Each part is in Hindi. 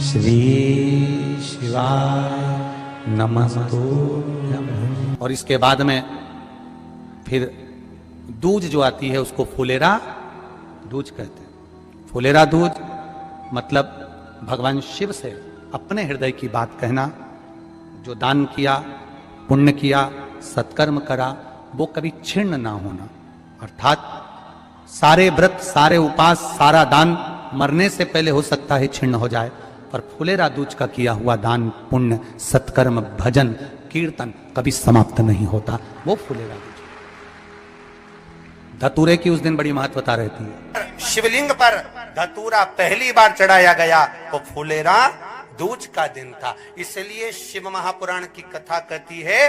श्री शिवाय नमस्तुभ्यं। और इसके बाद में फिर दूज जो आती है उसको फुलेरा दूज कहते हैं। फुलेरा दूज मतलब भगवान शिव से अपने हृदय की बात कहना, जो दान किया, पुण्य किया, सत्कर्म करा, वो कभी छिन्न ना होना। अर्थात सारे व्रत, सारे उपास, सारा दान मरने से पहले हो सकता है छिन्न हो जाए, पर फुलेरा दूज का किया हुआ दान, पुण्य, सत्कर्म, भजन, कीर्तन कभी समाप्त नहीं होता। वो फुलेरा दूज। धतूरे की उस दिन बड़ी महत्वता रहती है। शिवलिंग पर धतूरा पहली बार चढ़ाया गया तो फुलेरा दूज का दिन था। इसलिए शिव महापुराण की कथा कहती है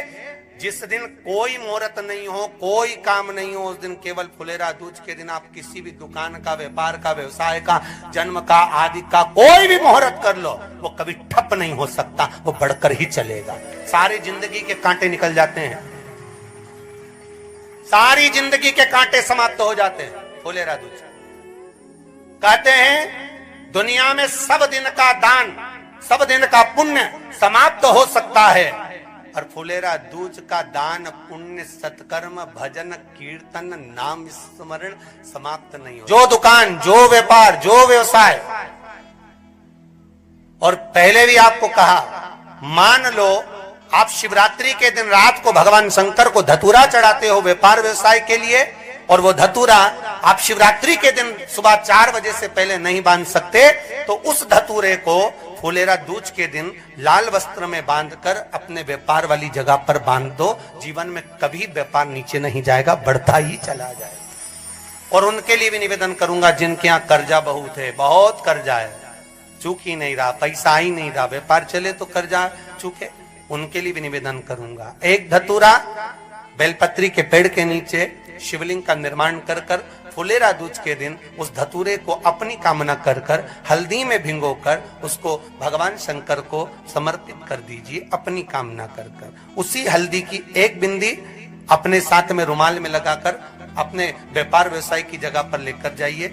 जिस दिन कोई मुहूर्त नहीं हो, कोई काम नहीं हो, उस दिन केवल फुलेरा दूज के दिन आप किसी भी दुकान का, व्यापार का, व्यवसाय का, जन्म का, आदि का कोई भी मुहूर्त कर लो, वो कभी ठप नहीं हो सकता, वो बढ़कर ही चलेगा। सारी जिंदगी के कांटे निकल जाते हैं, सारी जिंदगी के कांटे समाप्त हो जाते हैं फुलेरा दूज। कहते हैं दुनिया में सब दिन का दान, सब दिन का पुण्य समाप्त हो सकता है, और फुलेरा दूज का दान, पुण्य, सत्कर्म, भजन, कीर्तन, नाम स्मरण समाप्त नहीं हो। जो दुकान, जो व्यापार, जो व्यवसाय, और पहले भी आपको कहा, मान लो आप शिवरात्रि के दिन रात को भगवान शंकर को धतूरा चढ़ाते हो व्यापार व्यवसाय के लिए, और वो धतूरा आप शिवरात्रि के दिन सुबह 4 बजे से पहले नहीं बांध सकते, तो उस धतूरे को फुलेरा दूज के दिन लाल वस्त्र में बांधकर अपने व्यापार वाली जगह पर बांध दो। जीवन में कभी व्यापार नीचे नहीं जाएगा, बढ़ता ही चला जाएगा। और उनके लिए भी निवेदन करूंगा जिनके यहाँ कर्जा बहुत है, बहुत कर्जा है, चूक ही नहीं रहा, पैसा ही नहीं रहा, व्यापार चले तो कर्जा चूके, उनके लिए भी निवेदन करूंगा। एक धतूरा बेलपत्री के पेड़ के नीचे शिवलिंग का निर्माण कर कर फुलेरा दूज के दिन उस धतूरे को अपनी कामना कर कर हल्दी में भिंगोकर उसको भगवान शंकर को समर्पित कर दीजिए, अपनी कामना कर कर। उसी हल्दी की एक बिंदी अपने साथ में रुमाल में लगाकर अपने व्यापार व्यवसाय की जगह पर लेकर जाइए।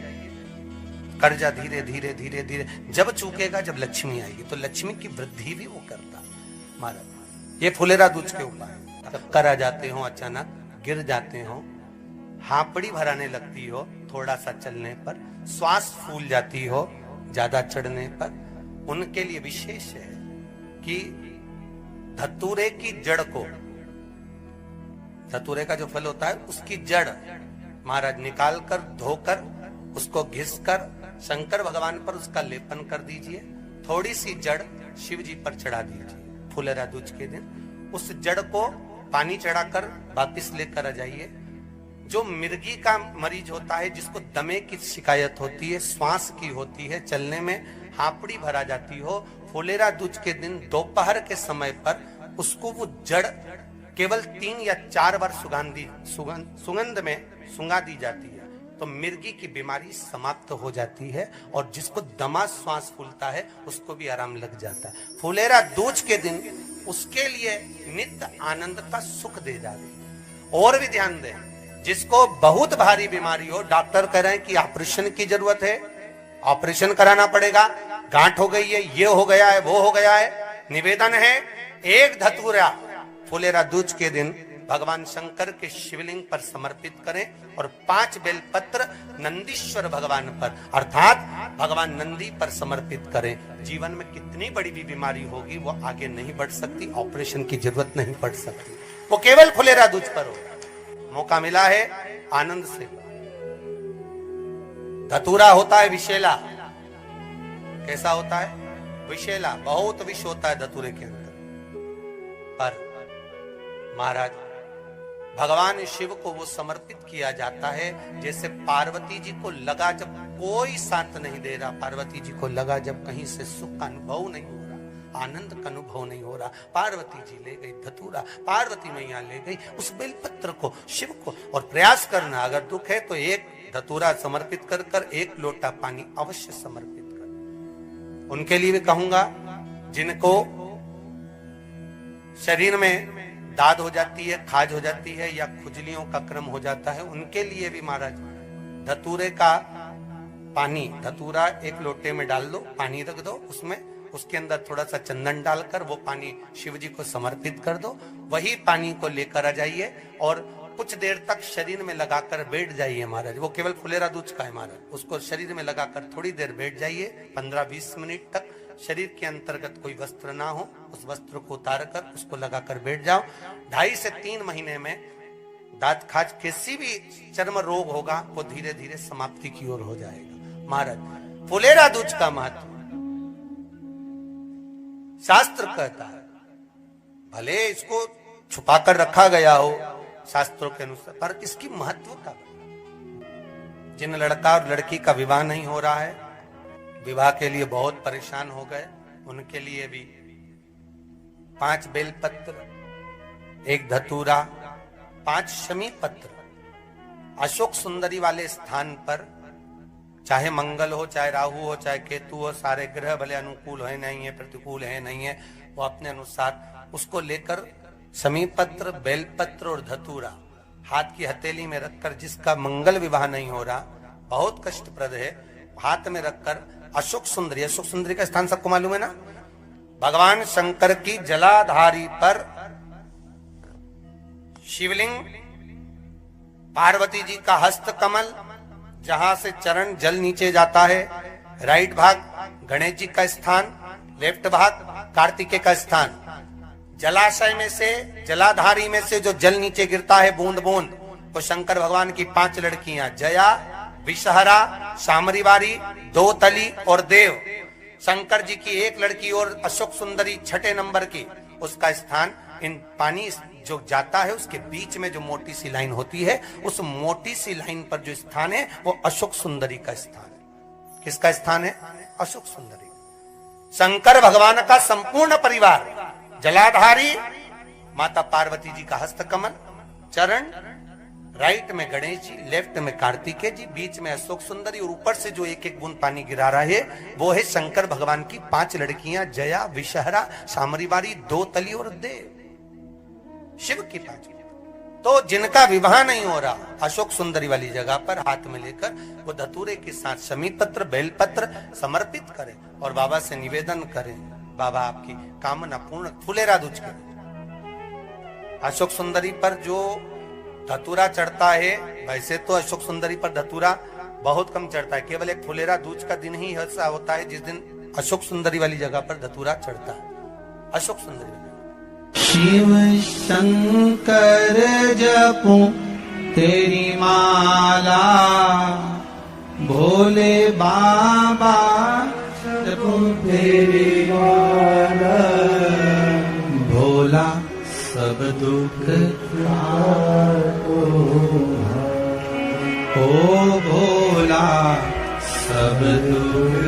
कर्जा धीरे धीरे धीरे धीरे जब चूकेगा, जब लक्ष्मी आएगी, तो लक्ष्मी की वृद्धि भी वो करता महाराज। ये फुलेरा दूज के उपाय। जब कर आ जाते हो, अचानक गिर जाते हो, हापड़ी भराने लगती हो थोड़ा सा चलने पर, श्वास फूल जाती हो ज्यादा चढ़ने पर, उनके लिए विशेष है कि धतूरे की जड़ को, धतूरे का जो फल होता है उसकी जड़ महाराज निकाल कर, धोकर, उसको घिस कर शंकर भगवान पर उसका लेपन कर दीजिए। थोड़ी सी जड़ शिव जी पर चढ़ा दीजिए फुलेरा दूज के दिन। उस जड़ को पानी चढ़ाकर वापिस लेकर आ जाइए। जो मिर्गी का मरीज होता है, जिसको दमे की शिकायत होती है, श्वास की होती है, चलने में हापड़ी भरा जाती हो, फुलेरा दूज के दिन दोपहर के समय पर उसको वो जड़ केवल 3 या 4 बार सुगंध में सुंगा दी जाती है, तो मिर्गी की बीमारी समाप्त हो जाती है, और जिसको दमा श्वास फूलता है उसको भी आराम लग जाता है। फुलेरा दूज के दिन उसके लिए नित्य आनंद का सुख दे जाती है। और भी ध्यान दें, जिसको बहुत भारी बीमारी हो, डॉक्टर कह रहे हैं कि ऑपरेशन की जरूरत है, ऑपरेशन कराना पड़ेगा, गांठ हो गई है, ये हो गया है, वो हो गया है, निवेदन है एक धतूरा फुलेरा दूज के दिन भगवान शंकर के शिवलिंग पर समर्पित करें, और 5 बेलपत्र नंदीश्वर भगवान पर अर्थात भगवान नंदी पर समर्पित करें। जीवन में कितनी बड़ी भी बीमारी होगी वो आगे नहीं बढ़ सकती, ऑपरेशन की जरूरत नहीं पड़ सकती, वो केवल फुलेरा दूज पर हो। मौका मिला है, आनंद से। धतूरा होता है विषैला। कैसा होता है? विषैला, बहुत विष होता है धतूरे के अंदर। पर महाराज भगवान शिव को वो समर्पित किया जाता है जैसे पार्वती जी को लगा, जब कोई साथ नहीं दे रहा, पार्वती जी को लगा जब कहीं से सुख का अनुभव नहीं हो रहा, आनंद का अनुभव नहीं हो रहा, पार्वती जी ले गई धतूरा, पार्वती मैया ले गई उस बेलपत्र को शिव को। और प्रयास करना, अगर दुख है तो एक धतूरा समर्पित कर कर 1 लोटा पानी अवश्य समर्पित कर। उनके लिए भी कहूंगा जिनको शरीर में दाद हो जाती है, खाज हो जाती है, या खुजलियों का क्रम हो जाता है, उनके लिए भी महाराज धतूरे का पानी, धतूरा 1 लोटे में डाल दो, पानी रख दो उसमें, उसके अंदर थोड़ा सा चंदन डालकर वो पानी शिव जी को समर्पित कर दो। वही पानी को लेकर आ जाइए और कुछ देर तक शरीर में लगाकर बैठ जाइए महाराज। वो केवल फुलेरा दूध का है महाराज, उसको शरीर में लगाकर थोड़ी देर बैठ जाइए, 15-20 मिनट तक। शरीर के अंतर्गत कोई वस्त्र ना हो, उस वस्त्र को उतार कर उसको लगाकर बैठ जाओ। 2.5 से 3 महीने में दांत खाज किसी भी चर्म रोग होगा वो धीरे धीरे समाप्ति की ओर हो जाएगा। महाराज फुलेरा दूध का महत्व शास्त्र कहता है, भले इसको छुपा कर रखा गया हो शास्त्रों के अनुसार, पर इसकी महत्वता। जिन लड़का और लड़की का विवाह नहीं हो रहा है, विवाह के लिए बहुत परेशान हो गए, उनके लिए भी 5 बेलपत्र, 1 धतूरा, 5 शमी पत्र अशोक सुंदरी वाले स्थान पर, चाहे मंगल हो, चाहे राहु हो, चाहे केतु हो, सारे ग्रह भले अनुकूल है नहीं है, प्रतिकूल है नहीं है, वो अपने अनुसार उसको लेकर शमी पत्र, बेलपत्र और धतूरा हाथ की हथेली में रखकर, जिसका मंगल विवाह नहीं हो रहा, बहुत कष्टप्रद है, हाथ में रखकर अशोक सुंदरी का स्थान सबको मालूम है ना, भगवान शंकर की जलाधारी पर शिवलिंग, पार्वती जी का हस्त कमल, जहां से चरण जल नीचे जाता है, राइट भाग गणेश जी का स्थान, लेफ्ट भाग कार्तिकेय का स्थान। जलाशय में से, जलाधारी में से जो जल नीचे गिरता है बूंद बूंद, वो शंकर भगवान की 5 लड़कियां, जया, विषहरा, शामरीवारी, दोतली और देव। शंकर जी की 1 लड़की और अशोक सुंदरी 6 नंबर की, उसका स्थान, इन पानी जो जाता है उसके बीच में जो मोटी सी लाइन होती है, उस मोटी सी लाइन पर जो स्थान है वो अशोक सुंदरी का स्थान है। किसका स्थान है? अशोक सुंदरी। शंकर भगवान का संपूर्ण परिवार, जलाधारी माता पार्वती जी का हस्तकमल, चरण, राइट में गणेश जी, लेफ्ट में कार्तिकेय जी, बीच में अशोक सुंदरी, और ऊपर से जो 1-1 बूंद पानी गिरा रहा है वो है शंकर भगवान की 5 लड़कियां, जया, विषहरा, शामरीवारी, दोतली और देव। शिव की 5। तो जिनका विवाह नहीं हो रहा, अशोक सुंदरी वाली जगह पर हाथ में लेकर वो धतूरे के साथ शमी पत्र, बेलपत्र समर्पित करें और बाबा से निवेदन करें, बाबा आपकी कामना पूर्ण, फुलेरा दूज करें। अशोक सुंदरी पर जो धतूरा चढ़ता है, वैसे तो अशोक सुंदरी पर धतूरा बहुत कम चढ़ता है, केवल एक फुलेरा दूज का दिन ही ऐसा होता है जिस दिन अशोक सुंदरी वाली जगह पर धतूरा चढ़ता है। अशोक सुंदरी शिव शंकर जपो तेरी माला, भोले बाबा जपो तेरी माला, भोला सब दुख ओ भोला सब दुख